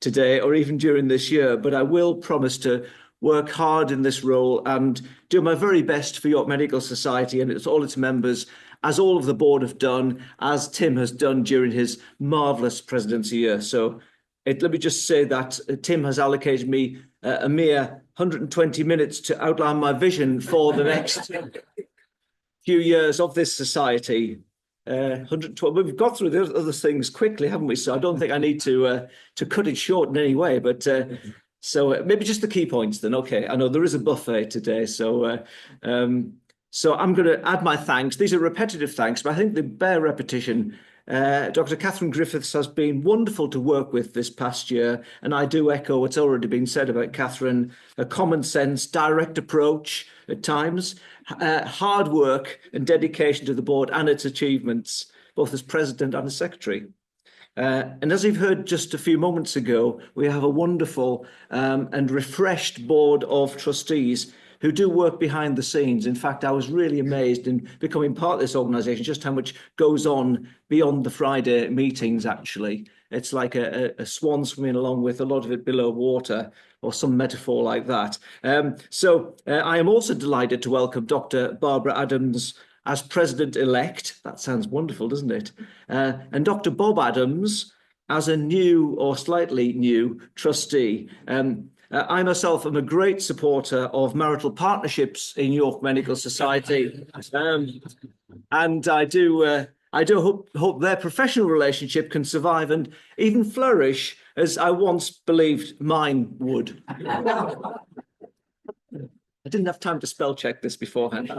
today or even during this year, but I will promise to work hard in this role and do my very best for York Medical Society and all its members, as all of the board have done, as Tim has done during his marvellous presidency year. So let me just say that Tim has allocated me a mere 120 minutes to outline my vision for the next few years of this society. 112. We've got through the other things quickly, haven't we? So I don't think I need to cut it short in any way. But so maybe just the key points then. Okay, I know there is a buffet today, so so I'm going to add my thanks. These are repetitive thanks, but I think they bear repetition. Dr. Catherine Griffiths has been wonderful to work with this past year, and I do echo what's already been said about Catherine: a common sense, direct approach at times, hard work and dedication to the board and its achievements, both as president and as secretary. And as you've heard just a few moments ago, we have a wonderful and refreshed board of trustees who do work behind the scenes. In fact, I was really amazed in becoming part of this organisation, just how much goes on beyond the Friday meetings, actually. It's like a swan swimming along with a lot of it below water, or some metaphor like that. So I am also delighted to welcome Dr. Barbara Adams as president-elect. That sounds wonderful, doesn't it? And Dr. Bob Adams as a new or slightly new trustee. I myself am a great supporter of marital partnerships in York Medical Society, and I do hope their professional relationship can survive and even flourish as I once believed mine would. I didn't have time to spell check this beforehand.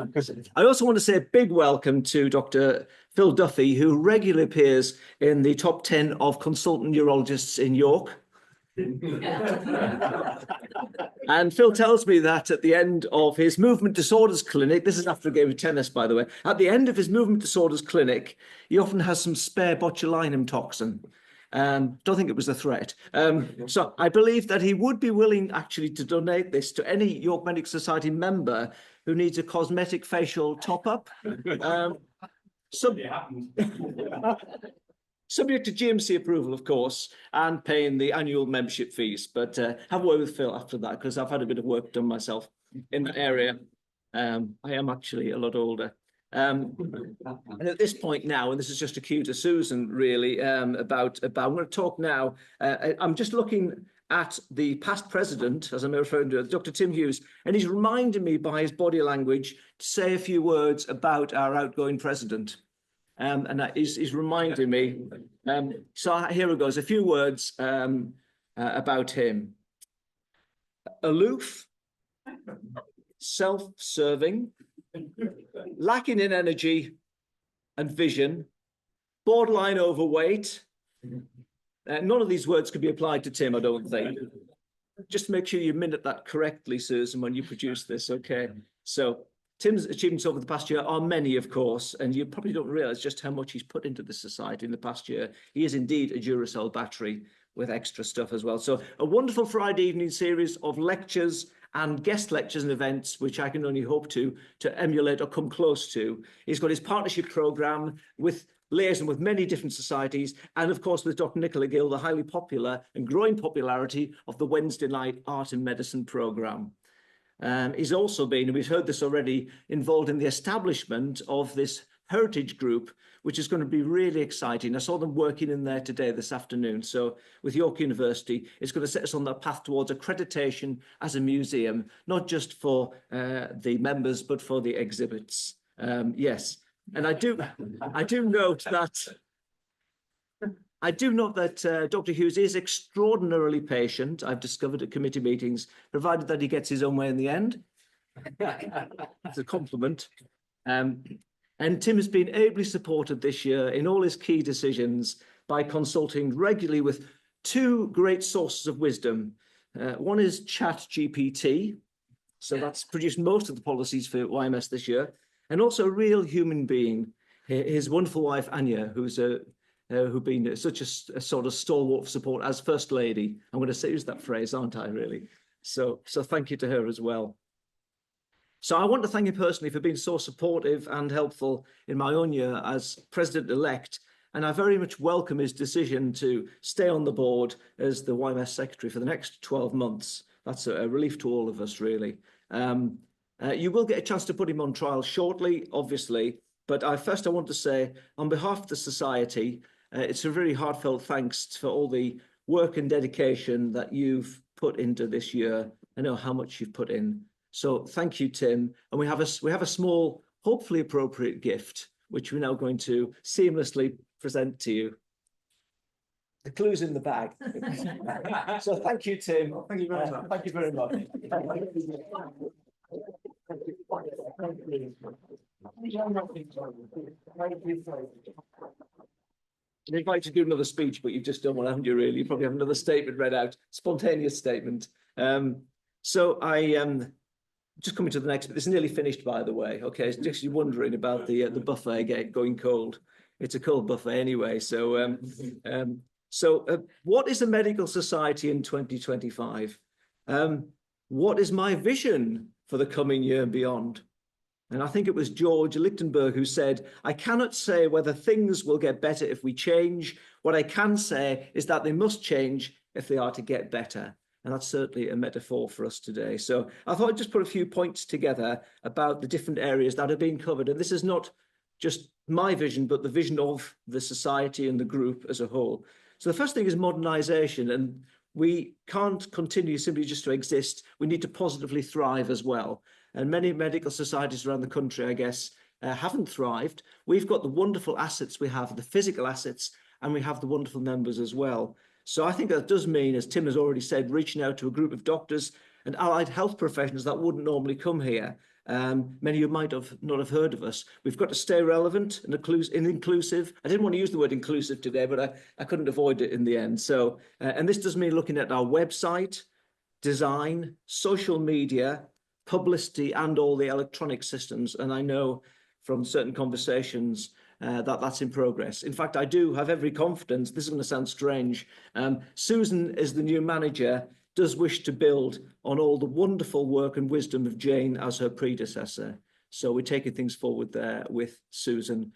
I also want to say a big welcome to Dr. Phil Duffy, who regularly appears in the top 10 of consultant neurologists in York. And Phil tells me that at the end of his movement disorders clinic, this is after a game of tennis, by the way, at the end of his movement disorders clinic, he often has some spare botulinum toxin. Don't think it was a threat. So I believe that he would be willing actually to donate this to any York Medical Society member who needs a cosmetic facial top-up. Subject to GMC approval, of course, and paying the annual membership fees. But have a word with Phil after that, because I've had a bit of work done myself in that area. I am actually a lot older. And at this point now, and this is just a cue to Susan, really, about I'm going to talk now. I'm just looking at the past president, as I'm referring to, Dr. Tim Hughes, and he's reminding me by his body language to say a few words about our outgoing president. And that he's reminding me. So here it goes, a few words about him. Aloof, self-serving, lacking in energy and vision, borderline overweight. None of these words could be applied to Tim, I don't think. Just make sure you minute that correctly, Susan, when you produce this, okay? So Tim's achievements over the past year are many, of course, and you probably don't realise just how much he's put into the society in the past year. He is indeed a Duracell battery with extra stuff as well. So a wonderful Friday evening series of lectures and guest lectures and events, which I can only hope to emulate or come close to. He's got his partnership programme with liaison with many different societies, and of course with Dr. Nicola Gill, the highly popular and growing popularity of the Wednesday night art and medicine programme. He's also been, and we've heard this already, involved in the establishment of this heritage group, which is going to be really exciting. I saw them working in there today, this afternoon. So with York University, it's going to set us on that path towards accreditation as a museum, not just for the members, but for the exhibits. Yes, and I do note that Dr. Hughes is extraordinarily patient, I've discovered at committee meetings, provided that he gets his own way in the end. That's a compliment. And Tim has been ably supported this year in all his key decisions by consulting regularly with two great sources of wisdom. One is ChatGPT, so that's produced most of the policies for YMS this year, and also a real human being, his wonderful wife, Anya, who's been such a sort of stalwart support as First Lady. I'm going to use that phrase, aren't I, really? So thank you to her as well. So I want to thank you personally for being so supportive and helpful in my own year as President-elect, And I very much welcome his decision to stay on the board as the YMS secretary for the next 12 months. That's a relief to all of us, really. You will get a chance to put him on trial shortly, obviously. But first, I want to say, on behalf of the Society, it's a very heartfelt thanks for all the work and dedication that you've put into this year. I know how much you've put in. So thank you, Tim. And we have a small, hopefully appropriate gift, which we're now going to seamlessly present to you. The clue's in the bag. So thank you, Tim. Thank you very much. Thank you very much. I invite you to do another speech, but you've just done one, haven't you, really? You probably have another statement read out, spontaneous statement. So I just coming to the next bit. This is nearly finished, by the way. Okay, it's just you're wondering about the buffet going cold. It's a cold buffet anyway. So what is a medical society in 2025? What is my vision for the coming year and beyond? And I think it was George Lichtenberg who said, I cannot say whether things will get better if we change. What I can say is that they must change if they are to get better. And that's certainly a metaphor for us today. So I thought I'd just put a few points together about the different areas that are being covered. And this is not just my vision, but the vision of the Society and the group as a whole. So the first thing is modernisation. And we can't continue simply just to exist. We need to positively thrive as well. And many medical societies around the country, I guess, haven't thrived. We've got the wonderful assets we have, the physical assets, and we have the wonderful members as well. So I think that does mean, as Tim has already said, reaching out to a group of doctors and allied health professionals that wouldn't normally come here. Many of you might not have heard of us. We've got to stay relevant and inclusive. I didn't want to use the word inclusive today, but I couldn't avoid it in the end. So, and this does mean looking at our website, design, social media, publicity, and all the electronic systems. And I know from certain conversations that's in progress. In fact, I do have every confidence. This is going to sound strange. Susan, as the new manager, does wish to build on all the wonderful work and wisdom of Jane as her predecessor. So we're taking things forward there with Susan,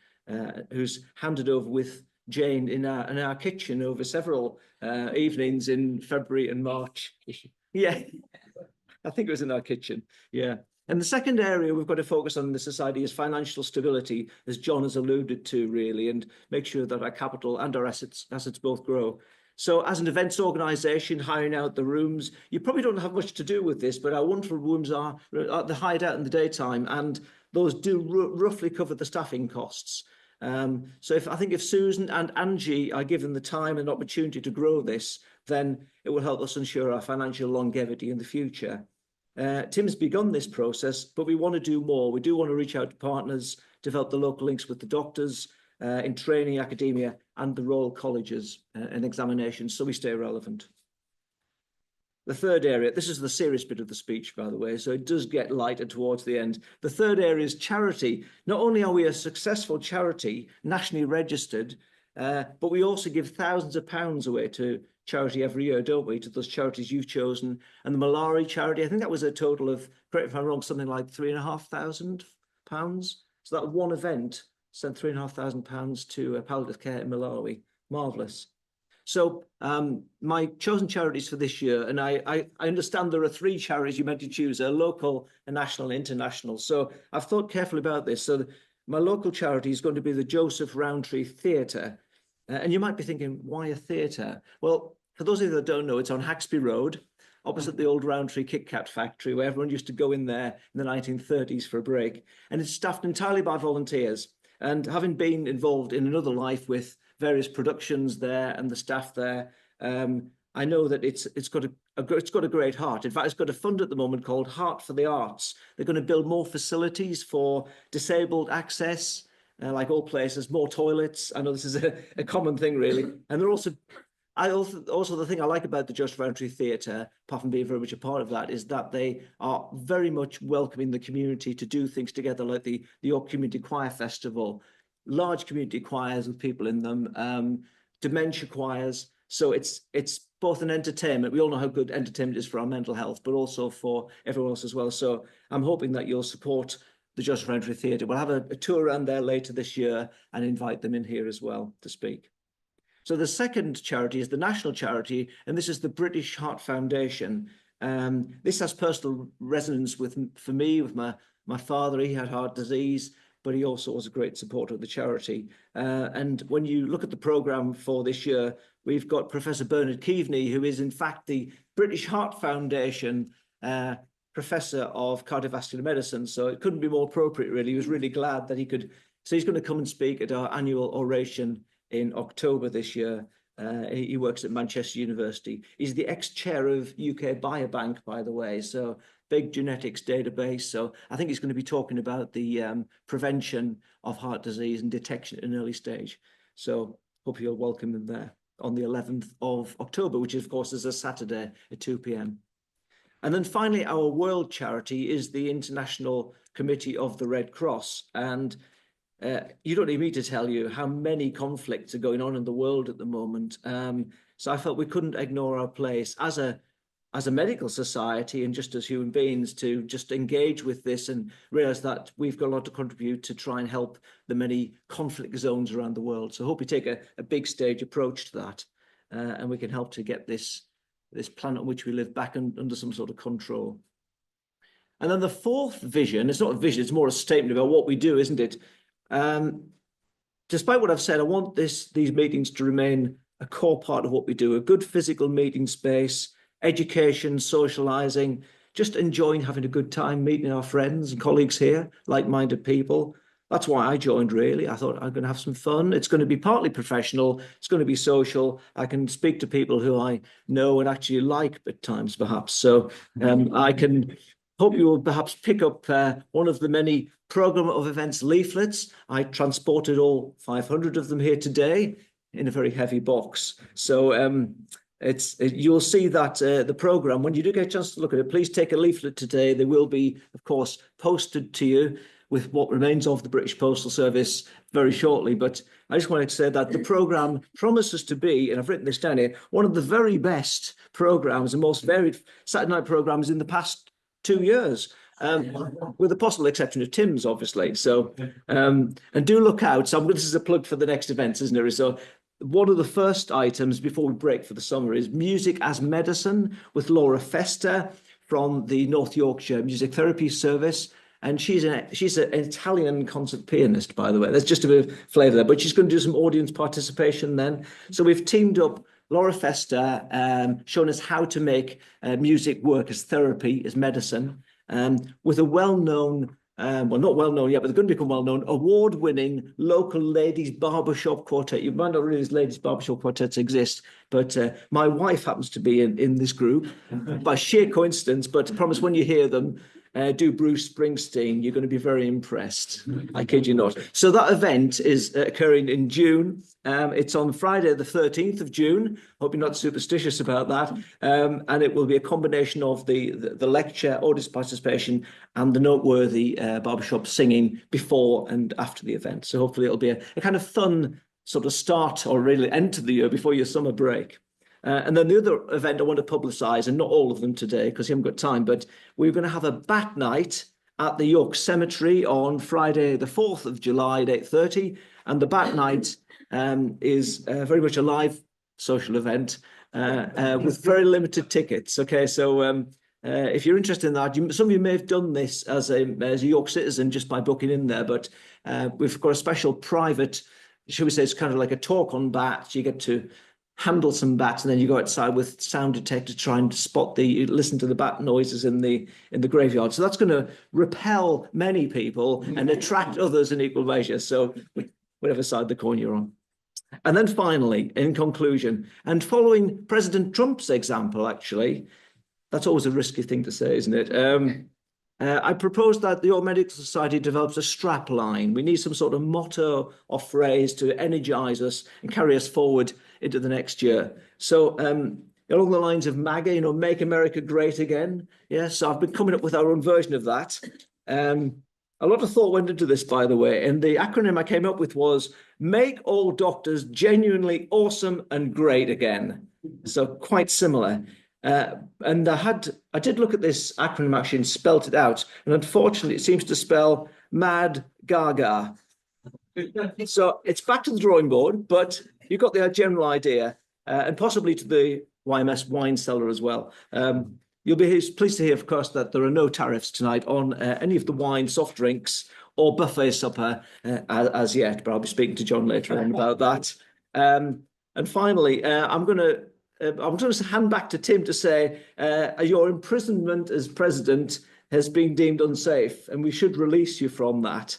who's handed over with Jane in our kitchen over several evenings in February and March. Yeah, I think it was in our kitchen. Yeah. And the second area we've got to focus on in the Society is financial stability, as John has alluded to, really, and make sure that our capital and our assets both grow. So as an events organisation, hiring out the rooms, you probably don't have much to do with this, but our wonderful rooms are the hideout in the daytime, and those do roughly cover the staffing costs. So I think if Susan and Angie are given the time and opportunity to grow this, then it will help us ensure our financial longevity in the future. Tim's begun this process, but we want to do more. We do want to reach out to partners, develop the local links with the doctors in training, academia, and the Royal Colleges and examinations, so we stay relevant. The third area, this is the serious bit of the speech, by the way, so it does get lighter towards the end. The third area is charity. Not only are we a successful charity, nationally registered, but we also give thousands of pounds away to charity every year, don't we, to those charities you've chosen. And the Malaria charity, I think that was a total of, correct me if I'm wrong, something like £3,500. So that one event sent £3,500 to palliative care in Malawi. Marvellous. So my chosen charities for this year, and I understand there are 3 charities you meant to choose, a local, a national, and international. So I've thought carefully about this. So my local charity is going to be the Joseph Rowntree Theatre. And you might be thinking, why a theatre? Well, for those of you that don't know, it's on Haxby Road, opposite the old Rowntree Kit Kat factory, where everyone used to go in there in the 1930s for a break. And it's staffed entirely by volunteers. And having been involved in another life with various productions there and the staff there, I know that it's got a great heart. In fact, it's got a fund at the moment called Heart for the Arts. They're going to build more facilities for disabled access, like all places, more toilets. I know this is a common thing, really. And they're also the thing I like about the Joseph Rowntree Theatre, apart from being very much a part of that, is that they are very much welcoming the community to do things together, like the York Community Choir Festival, large community choirs with people in them, dementia choirs. So it's both an entertainment. We all know how good entertainment is for our mental health, but also for everyone else as well. So I'm hoping that you'll support the Joseph Henry Theatre. We'll have a tour around there later this year and invite them in here as well to speak. So the second charity is the national charity, and this is the British Heart Foundation. This has personal resonance for me, with my father. He had heart disease, but he also was a great supporter of the charity. And when you look at the programme for this year, we've got Professor Bernard Keaveney, who is in fact the British Heart Foundation Professor of Cardiovascular Medicine. So it couldn't be more appropriate, really. He was really glad that he could. So he's going to come and speak at our annual oration in October this year. He works at Manchester University. He's the ex-chair of UK Biobank, by the way, so big genetics database. So I think he's going to be talking about the prevention of heart disease and detection at an early stage. So hope you'll welcome him there on the 11th of October, which of course is a Saturday at 2 p.m. And then finally, our world charity is the International Committee of the Red Cross. And you don't need me to tell you how many conflicts are going on in the world at the moment. So I felt we couldn't ignore our place as a medical society and just as human beings to just engage with this and realize that we've got a lot to contribute to try and help the many conflict zones around the world. So I hope we take a big stage approach to that, and we can help to get this planet on which we live back under some sort of control. And then the fourth vision, it's not a vision, it's more a statement about what we do, isn't it? Despite what I've said, I want these meetings to remain a core part of what we do, a good physical meeting space, education, socializing, just enjoying having a good time, meeting our friends and colleagues here, like-minded people. That's why I joined, really. I thought I'm going to have some fun. It's going to be partly professional. It's going to be social. I can speak to people who I know and actually like at times, perhaps. So I can hope you will perhaps pick up one of the many program of events leaflets. I transported all 500 of them here today in a very heavy box. So you'll see that the program, when you do get a chance to look at it, please take a leaflet today. They will be, of course, posted to you with what remains of the British Postal Service very shortly. But I just wanted to say that the programme promises to be, and I've written this down here, one of the very best programmes and most varied Saturday night programmes in the past 2 years, with the possible exception of Tim's, obviously. So, and do look out. So this is a plug for the next events, isn't it? So one of the first items before we break for the summer is Music as Medicine with Laura Festa from the North Yorkshire Music Therapy Service. And she's an Italian concert pianist, by the way. There's just a bit of flavour there, but she's going to do some audience participation then. So we've teamed up Laura Festa, showing us how to make music work as therapy, as medicine, with a well-known, well, not well-known yet, but they're going to become well-known, award-winning local ladies barbershop quartet. You might not realize ladies barbershop quartets exist, but my wife happens to be in this group by sheer coincidence, but I promise when you hear them, do Bruce Springsteen, you're going to be very impressed. I kid you not. So that event is occurring in June. It's on Friday, the 13th of June. Hope you're not superstitious about that. And it will be a combination of the lecture, audience participation, and the noteworthy barbershop singing before and after the event. So hopefully it'll be a kind of fun sort of start or really end to the year before your summer break. And then the other event I want to publicise, and not all of them today because you haven't got time, but we're going to have a bat night at the York Cemetery on Friday, the 4th of July at 8:30. And the bat night is very much a live social event with very limited tickets. Okay, so if you're interested in that, some of you may have done this as a York citizen just by booking in there, but we've got a special private, shall we say, it's kind of like a talk on bats. You get to handle some bats, and then you go outside with sound detector to try and listen to the bat noises in the graveyard. So that's going to repel many people and attract others in equal measure. So whatever side the coin you're on. And then finally, in conclusion, and following President Trump's example, actually, that's always a risky thing to say, isn't it? I propose that the York Medical Society develops a strap line. We need some sort of motto or phrase to energise us and carry us forward into the next year. So along the lines of MAGA, Make America Great Again. Yes, so I've been coming up with our own version of that. A lot of thought went into this, by the way, and the acronym I came up with was Make All Doctors Genuinely Awesome and Great Again. So quite similar. And I did look at this acronym actually and spelt it out. And unfortunately, it seems to spell mad gaga. So it's back to the drawing board, but you've got the general idea, and possibly to the YMS wine cellar as well. You'll be pleased to hear, of course, that there are no tariffs tonight on any of the wine, soft drinks, or buffet supper as yet, but I'll be speaking to John later on about that. And finally, I'm going to hand back to Tim to say your imprisonment as president has been deemed unsafe, and we should release you from that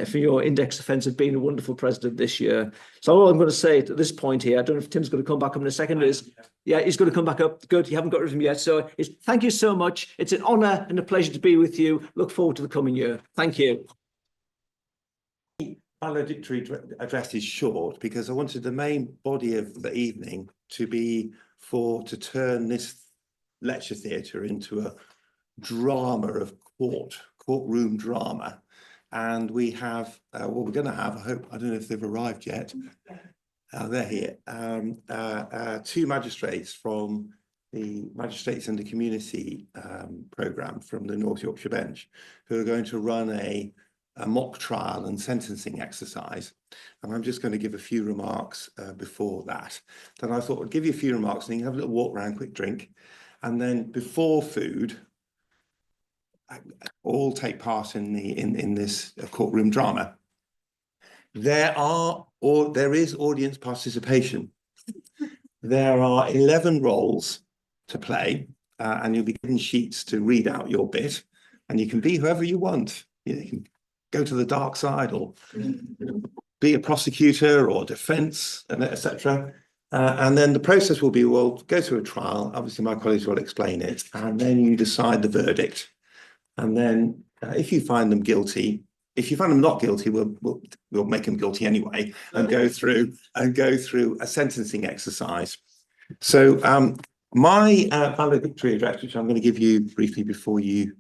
for your index offence of being a wonderful president this year. So all I'm going to say at this point here, I don't know if Tim's going to come back up in a second, is yeah, he's going to come back up. Good, you haven't got rid of him yet. So thank you so much. It's an honour and a pleasure to be with you. Look forward to the coming year. Thank you. Valedictory address is short because I wanted the main body of the evening to be to turn this lecture theatre into a drama of courtroom drama, and we have what we're going to have. I don't know if they've arrived yet. They're here. Two magistrates from the Magistrates and the Community programme from the North Yorkshire Bench, who are going to run a mock trial and sentencing exercise, and I'm just going to give a few remarks before that. Then I thought I'd give you a few remarks, and you can have a little walk around, quick drink, and then before food, all take part in this courtroom drama. There is audience participation. There are 11 roles to play, and you'll be given sheets to read out your bit, and you can be whoever you want. You can go to the dark side, or be a prosecutor or defence, and etc. And then the process will be, we'll go through a trial. Obviously, my colleagues will explain it, and then you decide the verdict. And then if you find them guilty, if you find them not guilty, we'll make them guilty anyway, and go through a sentencing exercise. So my valedictory address, which I'm going to give you briefly before you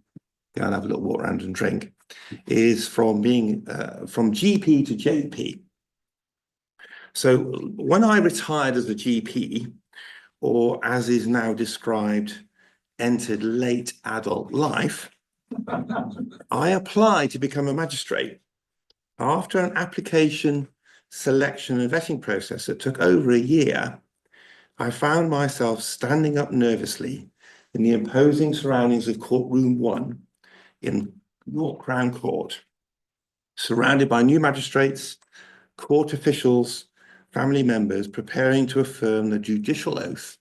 go and have a little walk around and drink, is from being from GP to JP. So when I retired as a GP, or as is now described, entered late adult life, I applied to become a magistrate. After an application, selection and vetting process that took over a year, I found myself standing up nervously in the imposing surroundings of courtroom 1 in York Crown Court, surrounded by new magistrates, court officials, family members preparing to affirm the judicial oath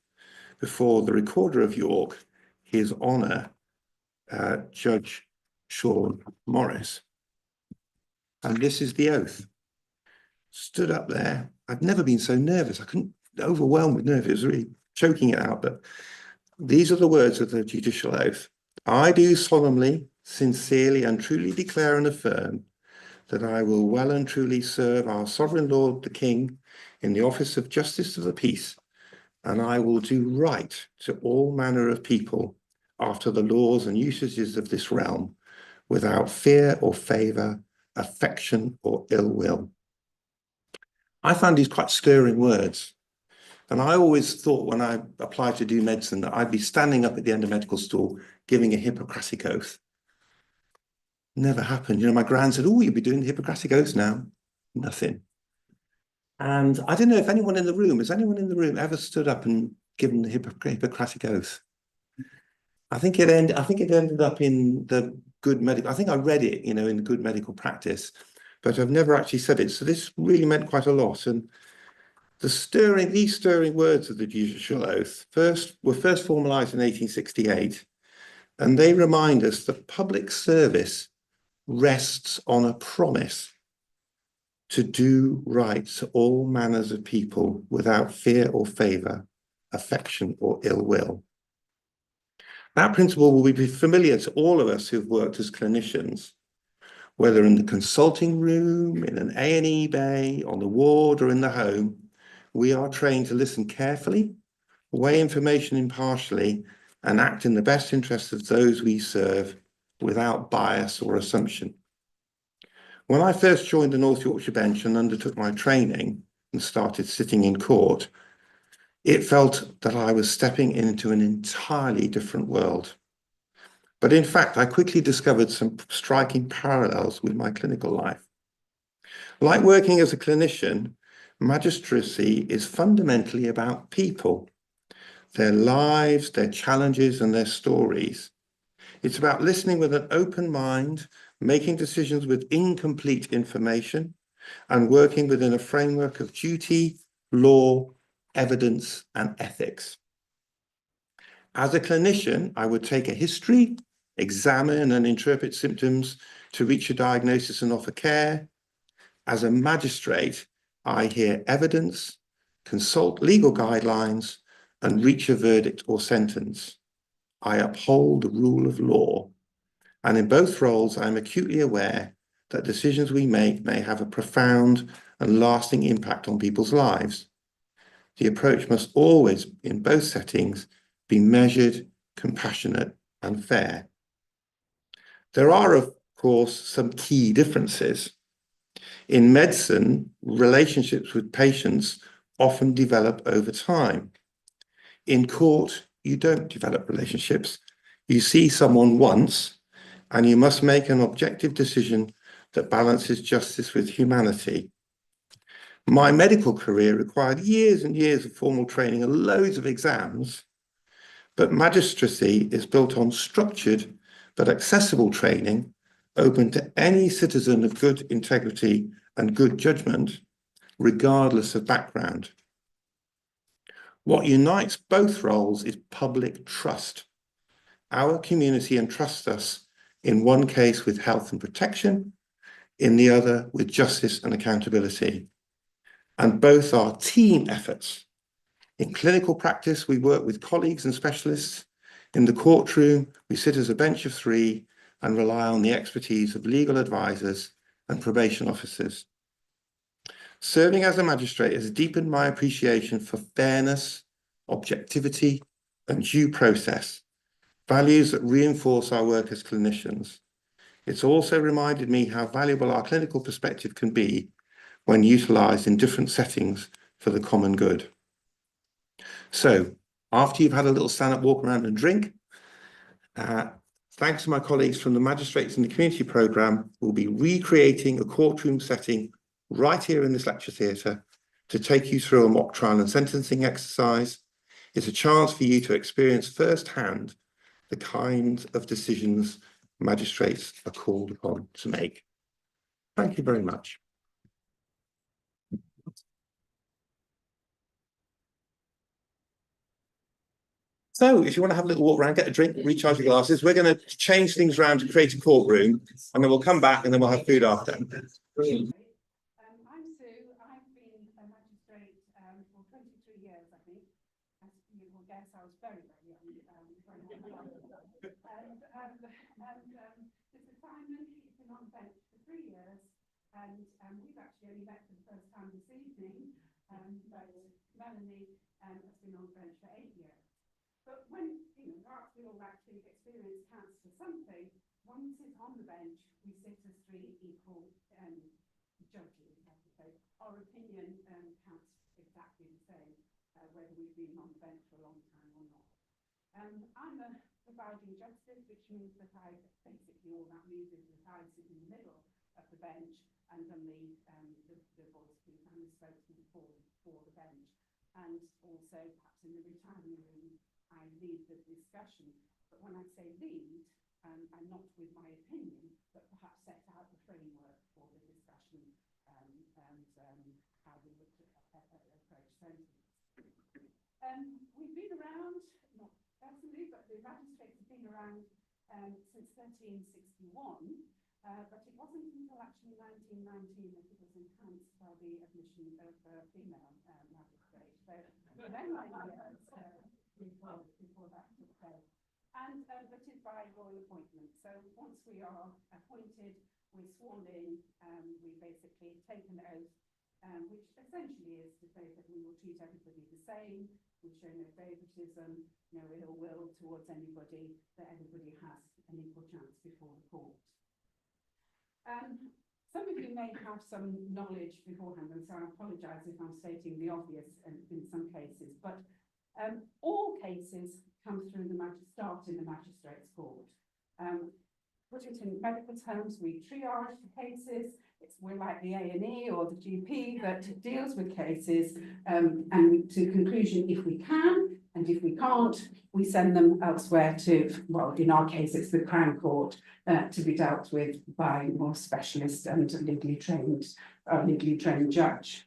before the Recorder of York, His Honour, Judge Sean Morris. And this is the oath. Stood up there. I'd never been so nervous. I couldn't, overwhelmed with nerves. It was really choking it out. But these are the words of the judicial oath. I do solemnly, sincerely and truly declare and affirm that I will well and truly serve our sovereign Lord the King in the office of Justice of the Peace, and I will do right to all manner of people after the laws and usages of this realm, without fear or favour, affection or ill will. I found these quite stirring words. And I always thought when I applied to do medicine that I'd be standing up at the end of medical school giving a Hippocratic oath. Never happened. You know, my gran said, oh, you'll be doing the Hippocratic oath now. Nothing. And I don't know if anyone in the room, has anyone in the room ever stood up and given the Hippocratic oath? I think it ended up in the good medical, I think I read it, you know, in the good medical practice, but I've never actually said it. So this really meant quite a lot. And these stirring words of the judicial oath were first formalized in 1868, and they remind us that public service rests on a promise to do right to all manners of people without fear or favour, affection or ill will. That principle will be familiar to all of us who've worked as clinicians, whether in the consulting room, in an A&E bay, on the ward or in the home. We are trained to listen carefully, weigh information impartially, and act in the best interests of those we serve without bias or assumption. When I first joined the North Yorkshire Bench and undertook my training and started sitting in court, it felt that I was stepping into an entirely different world. But in fact, I quickly discovered some striking parallels with my clinical life. Like working as a clinician, magistracy is fundamentally about people, their lives, their challenges, and their stories. It's about listening with an open mind, making decisions with incomplete information, and working within a framework of duty, law, evidence, and ethics. As a clinician, I would take a history, examine and interpret symptoms to reach a diagnosis and offer care. As a magistrate, I hear evidence, consult legal guidelines, and reach a verdict or sentence. I uphold the rule of law. And in both roles, I'm acutely aware that decisions we make may have a profound and lasting impact on people's lives. The approach must always, in both settings, be measured, compassionate, and fair. There are, of course, some key differences. In medicine, relationships with patients often develop over time. In court, you don't develop relationships. You see someone once, and you must make an objective decision that balances justice with humanity. My medical career required years and years of formal training and loads of exams, but magistracy is built on structured but accessible training, open to any citizen of good integrity and good judgment, regardless of background. What unites both roles is public trust. Our community entrusts us in one case with health and protection, in the other with justice and accountability. And both are team efforts. In clinical practice, we work with colleagues and specialists. In the courtroom, we sit as a bench of three and rely on the expertise of legal advisors and probation officers. Serving as a magistrate has deepened my appreciation for fairness, objectivity, and due process, values that reinforce our work as clinicians. It's also reminded me how valuable our clinical perspective can be when utilised in different settings for the common good. So, after you've had a little stand-up walk around and drink, thanks to my colleagues from the Magistrates in the Community programme, we'll be recreating a courtroom setting right here in this lecture theatre to take you through a mock trial and sentencing exercise. It's a chance for you to experience firsthand the kinds of decisions magistrates are called upon to make. Thank you very much. So if you want to have a little walk around, get a drink, recharge your glasses, we're going to change things around to create a courtroom, and then we'll come back and then we'll have food after. I'm Sue. I've been a magistrate for 23 years, I think. As you will guess, I was very, very young. This assignment has been on the bench for 3 years, and we've actually only met for the first time this evening. But Melanie has been on the bench for 8 years. But when after all actually experience counts for something, once it's on the bench, we sit as three equal judges. Our opinion counts exactly the same, whether we've been on the bench for a long time or not. I'm a providing justice, which means that I basically all that means is that I sit in the middle of the bench and I'm the voice, I'm the spokesman for the bench. And also, perhaps in the retirement room, I lead the discussion. But when I say lead, I'm not with my opinion, but perhaps set out the framework for the discussion and how we look at approach sentence. We've been around, not personally, but the magistrates have been around since 1361. But it wasn't until actually 1919 that it was enhanced by the admission of female magistrates. So then before that took place. And but it's by royal appointment. So once we are appointed, we're sworn in, we basically take an oath, which essentially is to say that we will treat everybody the same, we show no favouritism, no ill will towards anybody, that everybody has an equal chance before the court. Some of you may have some knowledge beforehand, and so I apologise if I'm stating the obvious in some cases, but all cases come through start in the magistrates' court. put it in medical terms, we triage the cases. We're like the A&E or the GP that deals with cases, and to conclusion if we can, and if we can't, we send them elsewhere to, well, in our case, it's the Crown Court, to be dealt with by more specialist and legally trained judge.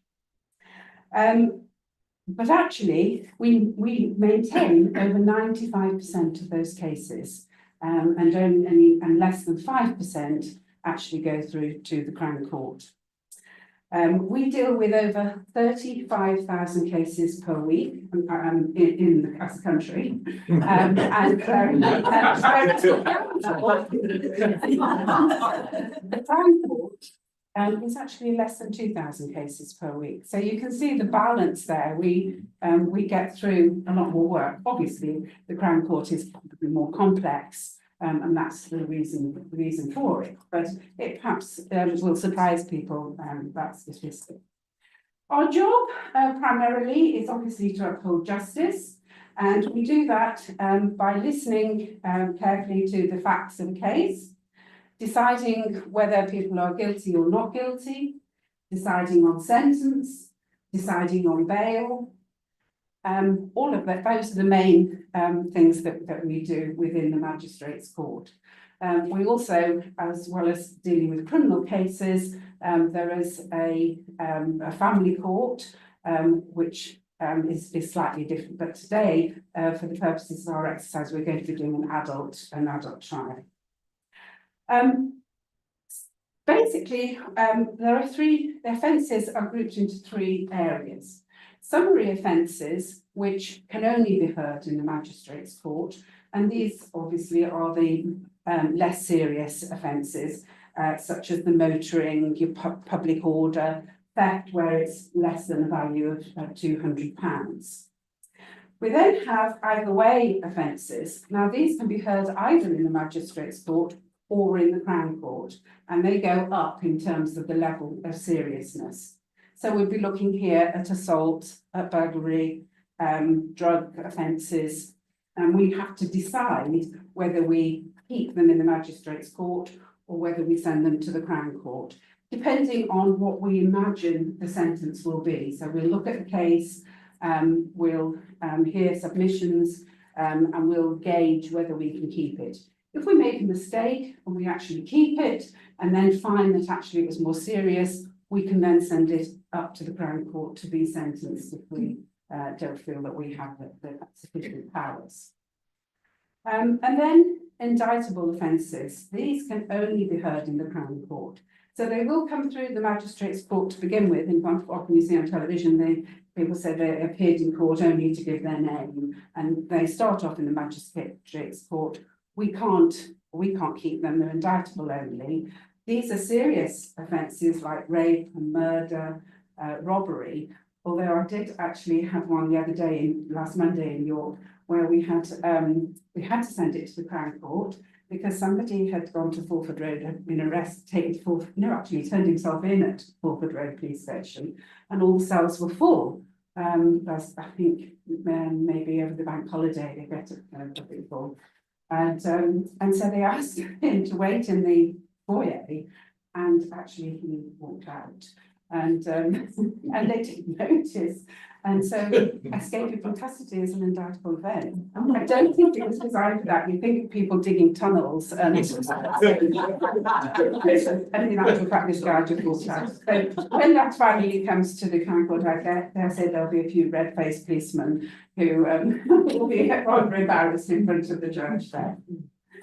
But actually, we maintain over 95% of those cases, and less than 5% actually go through to the Crown Court. We deal with over 35,000 cases per week as a country, and the Crown Court is actually less than 2,000 cases per week. So you can see the balance there. We get through a lot more work. Obviously, the Crown Court is probably more complex. And that's the reason for it, but it perhaps will surprise people, that's the statistic. Our job primarily is obviously to uphold justice, and we do that by listening carefully to the facts of the case, deciding whether people are guilty or not guilty, deciding on sentence, deciding on bail. All of that, those are the main things that we do within the Magistrates' Court. We also, as well as dealing with criminal cases, there is a family court, which is slightly different. But today, for the purposes of our exercise, we're going to be doing an adult trial. Basically, the offences are grouped into 3 areas. Summary offences, which can only be heard in the Magistrates' Court, and these obviously are the less serious offences, such as the motoring, your public order, theft, where it's less than a value of £200. We then have either way offences. Now these can be heard either in the Magistrates' Court or in the Crown Court, and they go up in terms of the level of seriousness. So we'll be looking here at assault, at burglary, drug offences, and we have to decide whether we keep them in the Magistrates' Court or whether we send them to the Crown Court, depending on what we imagine the sentence will be. So we'll look at the case, we'll hear submissions, and we'll gauge whether we can keep it. If we make a mistake and we actually keep it and then find that actually it was more serious, we can then send it up to the Crown Court to be sentenced if we don't feel that we have the sufficient powers. And then indictable offences. These can only be heard in the Crown Court. So they will come through the Magistrates' Court to begin with. In fact, often you see on television, people say they appeared in court only to give their name, and they start off in the Magistrates' Court. We can't keep them, they're indictable only. These are serious offences like rape and murder, robbery, although I did actually have one the other day, last Monday in York, where we had to send it to the Crown Court because somebody had gone to Fulford Road, had been arrested, taken to Fulford, no, actually turned himself in at Fulford Road Police Station, and all the cells were full. That's, I think maybe over the bank holiday they get a bit full. And so they asked him to wait in the foyer, and actually he walked out, and they didn't notice, and so escaping from custody is an indictable offence. I don't think it was designed for that. You think of people digging tunnels, and in actual fact this guy just walked out. So when that finally comes to the Crown Court, I dare say there'll be a few red-faced policemen who will be rather embarrassed in front of the judge there.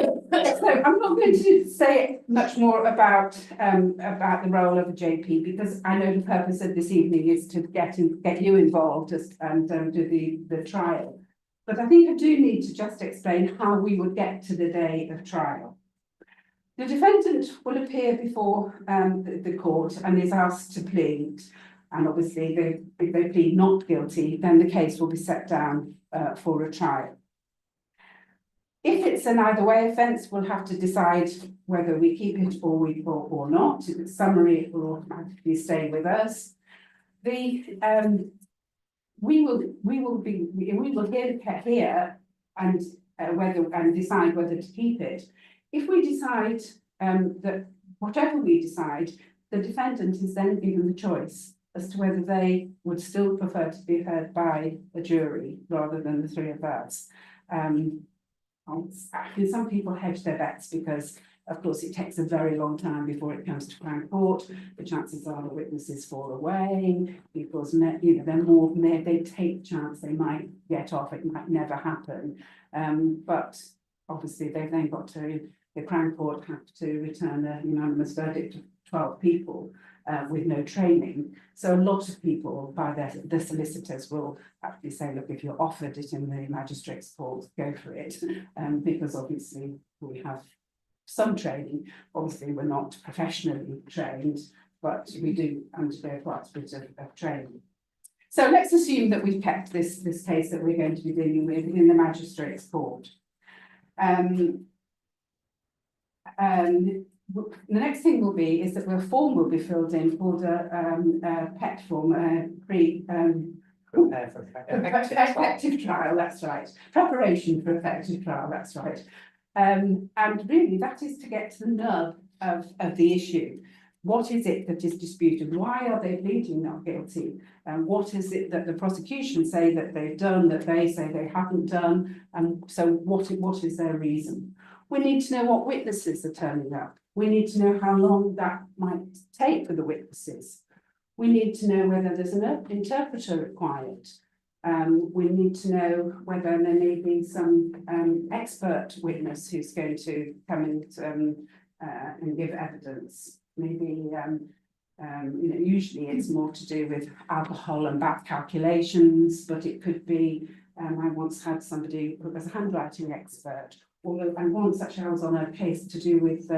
So I'm not going to say much more about the role of a JP, because I know the purpose of this evening is to get you involved and do the trial. But I think I do need to just explain how we would get to the day of trial. The defendant will appear before the court and is asked to plead. And obviously, if they plead not guilty, then the case will be set down for a trial. If it's an either way offence, we'll have to decide whether we keep it or not. If it's summary, it will automatically stay with us. We will hear and decide whether to keep it if we decide that whatever we decide, the defendant is then given the choice as to whether they would still prefer to be heard by a jury rather than the three of us. Some people hedge their bets because, of course, it takes a very long time before it comes to Crown Court. The chances are the witnesses fall away because they take the chance they might get off. It might never happen. But obviously, they've then got to, the Crown Court have to return a unanimous verdict of 12 people with no training. So a lot of people, by the solicitors, will actually say, look, if you're offered it in the magistrate's court, go for it. Because obviously we have some training. Obviously, we're not professionally trained, but we do undergo quite a bit of training. So let's assume that we've kept this case that we're going to be dealing with in the magistrate's court. The next thing will be is that a form will be filled in called a PET form, effective trial, that's right. Preparation for effective trial, that's right. And really that is to get to the nub of the issue. What is it that is disputed? Why are they pleading not guilty? And what is it that the prosecution say that they've done, that they say they haven't done? And so what is their reason? We need to know what witnesses are turning up. We need to know how long that might take for the witnesses. We need to know whether there's an interpreter required. We need to know whether there may be some expert witness who's going to come and give evidence. Maybe, usually it's more to do with alcohol and back calculations, but it could be, I once had somebody who was a handwriting expert, and once actually I was on a case to do with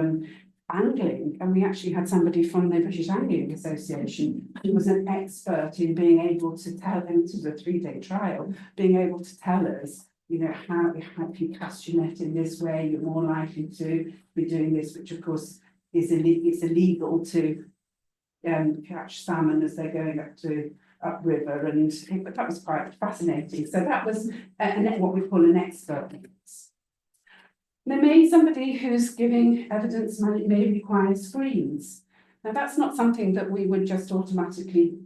angling, and we actually had somebody from the British Angling Association who was an expert in being able to tell them, this was a 3-day trial, being able to tell us, how if you cast your net in this way, you're more likely to be doing this, which of course is illegal to catch salmon as they're going upriver, and that was quite fascinating. So that was what we call an expert witness. There may be somebody who's giving evidence may require screens. Now that's not something that we would just automatically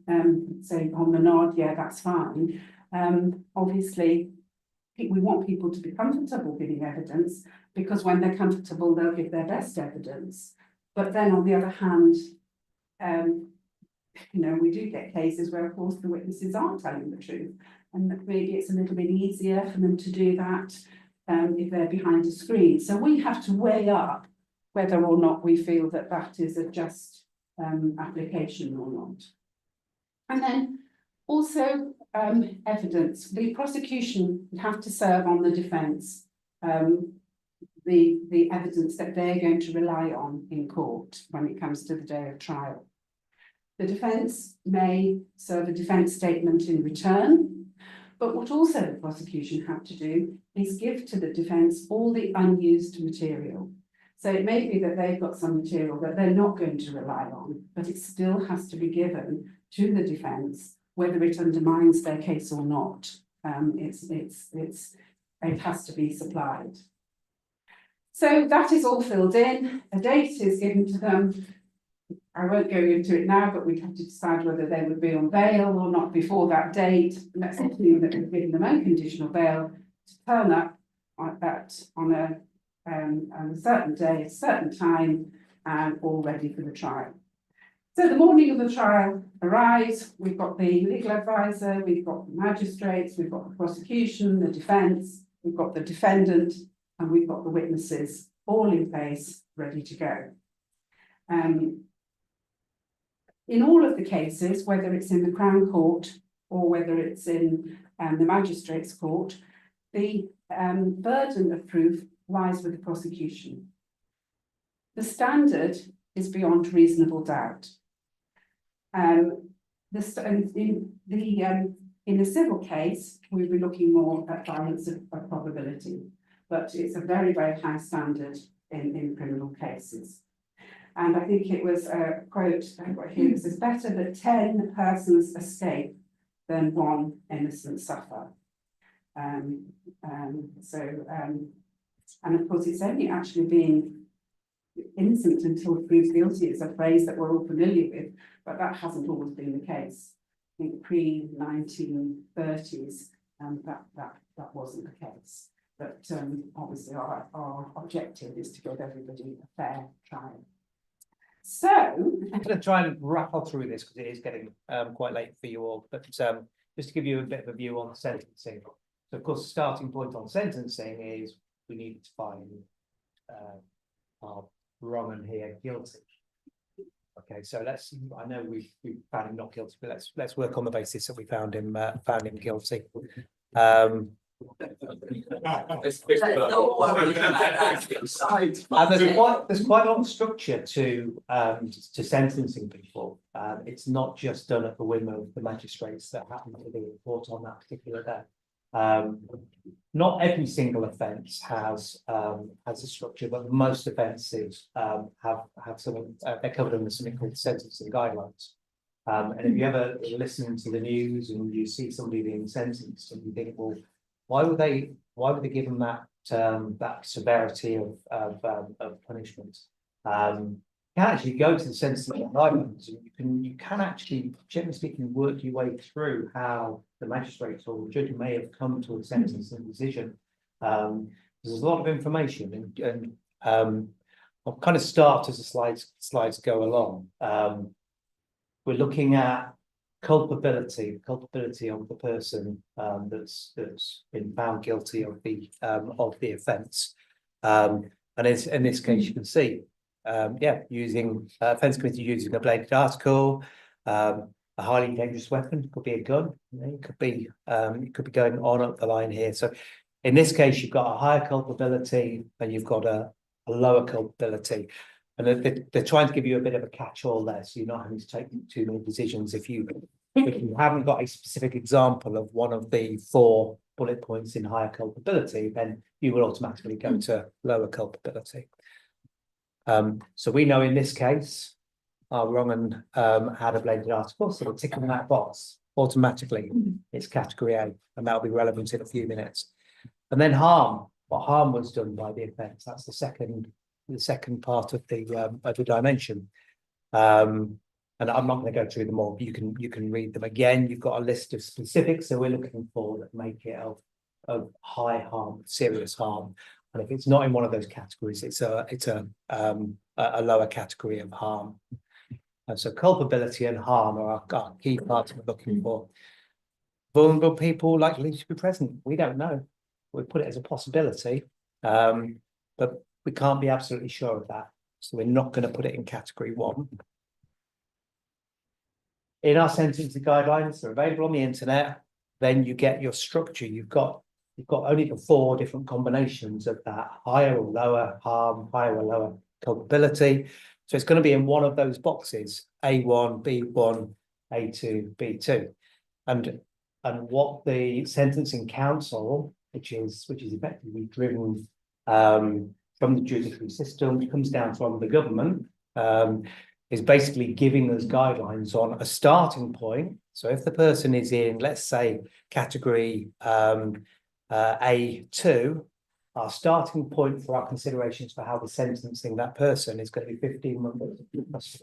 say on the nod, yeah, that's fine. Obviously, we want people to be comfortable giving evidence, because when they're comfortable, they'll give their best evidence. But then on the other hand, we do get cases where, of course, the witnesses aren't telling the truth, and that maybe it's a little bit easier for them to do that if they're behind a screen. So we have to weigh up whether or not we feel that that is a just application or not. And then also evidence. The prosecution would have to serve on the defence the evidence that they're going to rely on in court when it comes to the day of trial. The defence may serve a defence statement in return, but what also the prosecution have to do is give to the defence all the unused material. So it may be that they've got some material that they're not going to rely on, but it still has to be given to the defence, whether it undermines their case or not. It has to be supplied. So that is all filled in. A date is given to them. I won't go into it now, but we'd have to decide whether they would be on bail or not before that date. Let's assume that we've given them unconditional bail to turn up on a certain day, a certain time, and all ready for the trial. So the morning of the trial arrives, we've got the legal advisor, we've got the magistrates, we've got the prosecution, the defence, we've got the defendant, and we've got the witnesses all in place, ready to go. In all of the cases, whether it's in the Crown Court or whether it's in the Magistrates' Court, the burden of proof lies with the prosecution. The standard is beyond reasonable doubt. In the civil case, we'll be looking more at balance of probability, but it's a very, very high standard in criminal cases. And I think it was a quote I've got here that says, better that 10 persons escape than one innocent suffer. And of course, it's only actually been innocent until proved guilty is a phrase that we're all familiar with, but that hasn't always been the case. I think pre-1930s, that wasn't the case. But obviously our objective is to give everybody a fair trial. So I'm going to try and rattle through this because it is getting quite late for you all, but just to give you a bit of a view on sentencing. So of course, the starting point on sentencing is we needed to find our wrong here guilty. Okay, so I know we found him not guilty, but let's work on the basis that we found him guilty. And there's quite a lot of structure to sentencing people. It's not just done at the whim of the magistrates that happen to be in court on that particular day. Not every single offence has a structure, but most offences have something. They're covered under something called sentencing guidelines. And if you ever listen to the news and you see somebody being sentenced, and you think, well, why would they give them that severity of punishment? You can actually go to the sentencing guidelines, and you can actually, generally speaking, work your way through how the magistrate or the judge may have come to a sentencing decision. There's a lot of information, and I'll kind of start as the slides go along. We're looking at culpability of the person that's been found guilty of the offence, and in this case, you can see, using offence committee using a bladed article, a highly dangerous weapon, could be a gun, it could be going on up the line here. So in this case, you've got a higher culpability and you've got a lower culpability. And they're trying to give you a bit of a catch-all there, so you're not having to take too many decisions. If you haven't got a specific example of one of the 4 bullet points in higher culpability, then you will automatically go to lower culpability. So we know in this case, our wrong'un had a bladed article, so we're ticking that box automatically. It's category A, and that'll be relevant in a few minutes. And then harm. What harm was done by the offence? That's the second part of the dimension. And I'm not going to go through them all. You can read them again. You've got a list of specifics that we're looking for that make it of high harm, serious harm. And if it's not in one of those categories, it's a lower category of harm. And so culpability and harm are our key parts we're looking for. Vulnerable people likely to be present. We don't know. We put it as a possibility, but we can't be absolutely sure of that. So we're not going to put it in category 1. In our sentencing guidelines, they're available on the internet. Then you get your structure. You've got only the 4 different combinations of that: higher or lower harm, higher or lower culpability. So it's going to be in one of those boxes: A1, B1, A2, B2. And what the sentencing council, which is effectively driven from the judiciary system, which comes down from the government, is basically giving us guidelines on a starting point. So if the person is in, let's say, category A2, our starting point for our considerations for how we're sentencing that person is going to be 15 months.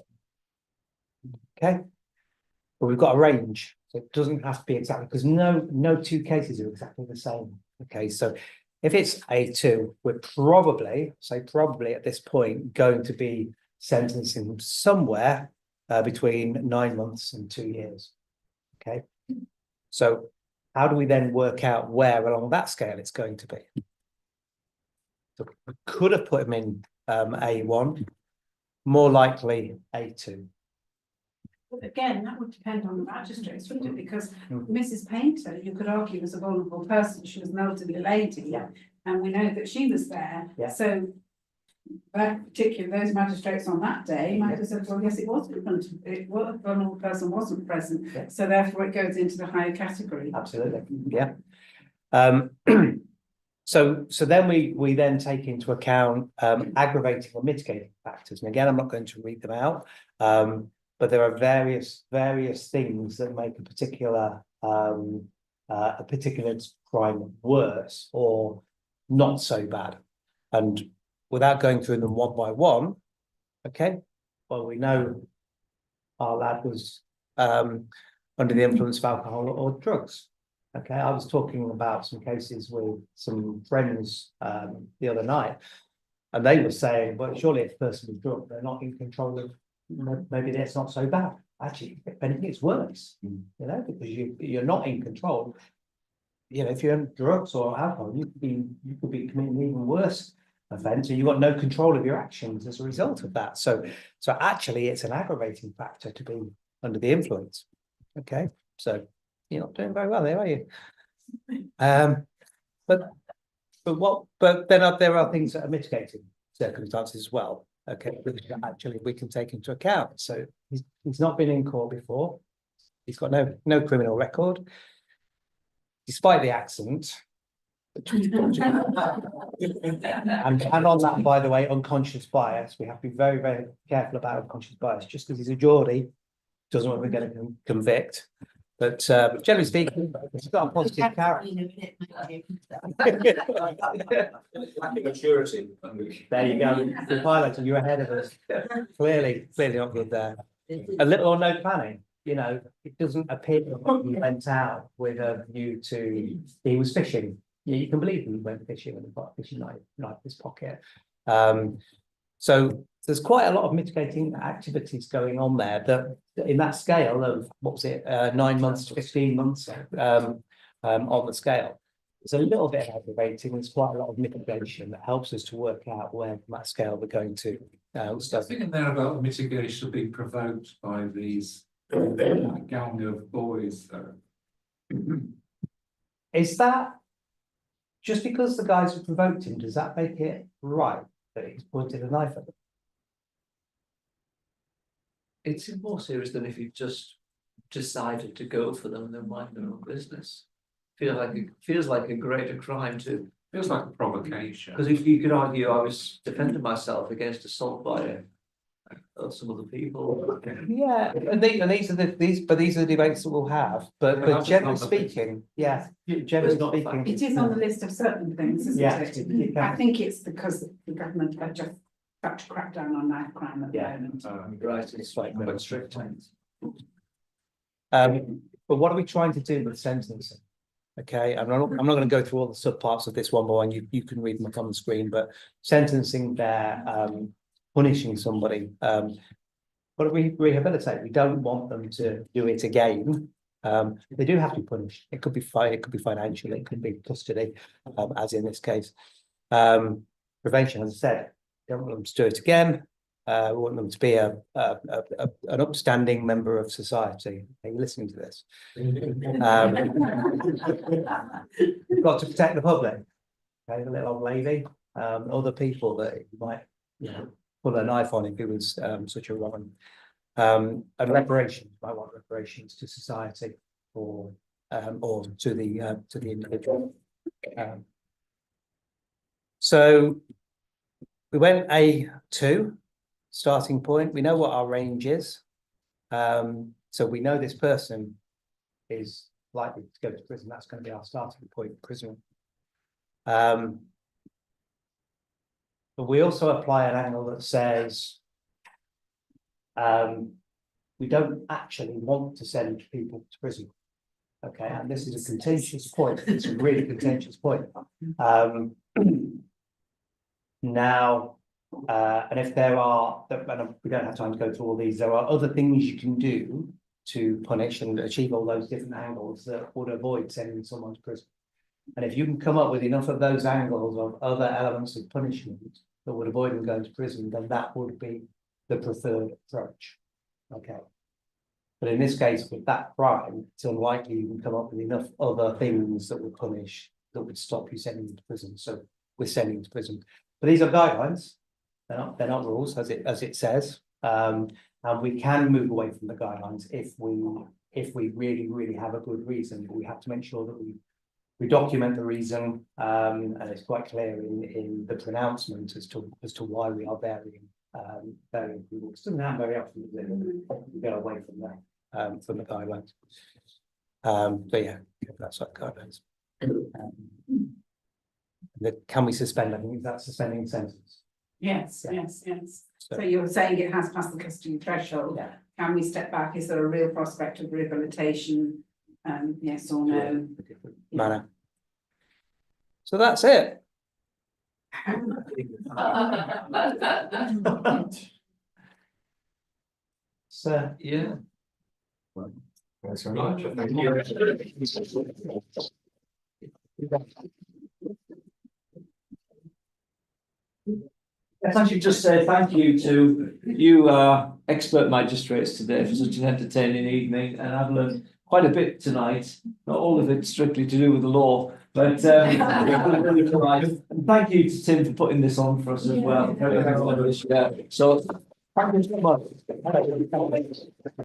Okay, but we've got a range, so it doesn't have to be exactly, because no 2 cases are exactly the same. Okay, so if it's A2, we're probably at this point going to be sentencing somewhere between 9 months and 2 years. Okay, so how do we then work out where along that scale it's going to be? So we could have put him in A1, more likely A2. But again, that would depend on the magistrates, wouldn't it? Because Mrs. Painter, you could argue, was a vulnerable person. She was an elderly lady, and we know that she was there. So those magistrates on that day might have said, well, yes, it was different. A vulnerable person wasn't present, so therefore it goes into the higher category. Absolutely, yeah. So then we then take into account aggravating or mitigating factors. And again, I'm not going to read them out, but there are various things that make a particular crime worse or not so bad. And without going through them one by one, Okay, well, we know our lad was under the influence of alcohol or drugs. Okay, I was talking about some cases with some friends the other night, and they were saying, well, surely if a person is drunk, they're not in control of, maybe that's not so bad. Actually, if anything, it's worse, you know, because you're not in control. You know, if you're on drugs or alcohol, you could be committing an even worse offence, and you've got no control of your actions as a result of that. So actually, it's an aggravating factor to be under the influence. Okay, so you're not doing very well there, are you? But then there are things that are mitigating circumstances as well. Okay, which actually we can take into account. So he's not been in court before. He's got no criminal record, despite the accent. And on that, by the way, unconscious bias, we have to be very, very careful about unconscious bias. Just because he's a Geordie doesn't mean we're going to convict. But generally speaking, he's got a positive character. Maturity. There you go. The pilot, and you're ahead of us. Clearly not good there. A little or no planning. You know, it doesn't appear that he went out with a view to, he was fishing. You can believe he went fishing and got a fishing knife in his pocket. So there's quite a lot of mitigating activities going on there that in that scale of, what was it, 9 months to 15 months on the scale. It's a little bit aggravating. There's quite a lot of mitigation that helps us to work out where from that scale we're going to. There's something in there about mitigation being provoked by these gang of boys. Is that just because the guys have provoked him, does that make it right that he's pointed a knife at them? It's more serious than if you just decided to go for them and then mind their own business. Feels like a greater crime too. Feels like a provocation. Because if you could argue I was defending myself against assault by some other people. Yeah, and these are the debates that we'll have. But generally speaking, yeah, generally speaking, It is on the list of certain things, isn't Yes, it? I think it's because the government are just got to crack down on knife crime at the moment. Right, it's like quite strict. but what are we trying to do with sentencing? Okay, I'm not going to go through all the subparts of this one by one. You can read them up on the screen, but sentencing there, punishing somebody, but we rehabilitate. We don't want them to do it again. They do have to be punished. It could be fine. It could be financial. It could be custody, as in this case. Prevention, as I said, don't want them to do it again. We want them to be an upstanding member of society. Are you listening to this? We've got to protect the public. Okay, the little old lady, other people that might, pull a knife on if it was such a wrong. And reparations, I want reparations to society or to the individual. So we went A2. Starting point, we know what our range is. So we know this person is likely to go to prison. That's going to be our starting point, prison. But we also apply an angle that says we don't actually want to send people to prison. Okay, and this is a contentious point. It's a really contentious point. Now, and if there are, and we don't have time to go through all these, there are other things you can do to punish and achieve all those different angles that would avoid sending someone to prison. And if you can come up with enough of those angles of other elements of punishment that would avoid them going to prison, then that would be the preferred approach. Okay. But in this case, with that crime, it's unlikely you can come up with enough other things that would punish, that would stop you sending them to prison. So we're sending them to prison. But these are guidelines. They're not rules, as it says, and we can move away from the guidelines if we really have a good reason. But we have to make sure that we document the reason, and it's quite clear in the pronouncement as to why we are varying rules. It doesn't happen very often, does it? We go away from the guidelines. But yeah, that's what guidelines. Can we suspend? I think that's suspending sentence. Yes, Yeah. yes. So, So you're saying it has passed the custody threshold. yeah. Can we step back? Is there a real prospect of rehabilitation? Yes or no? Manner. So that's it. So, Yeah. That's right. Thank you. yes, I should just say thank you to you, expert magistrates today for such an entertaining evening, and I've learned quite a bit tonight. Not all of it strictly to do with the law, but and thank you to Tim for putting this on for us as well. So, thank you so much.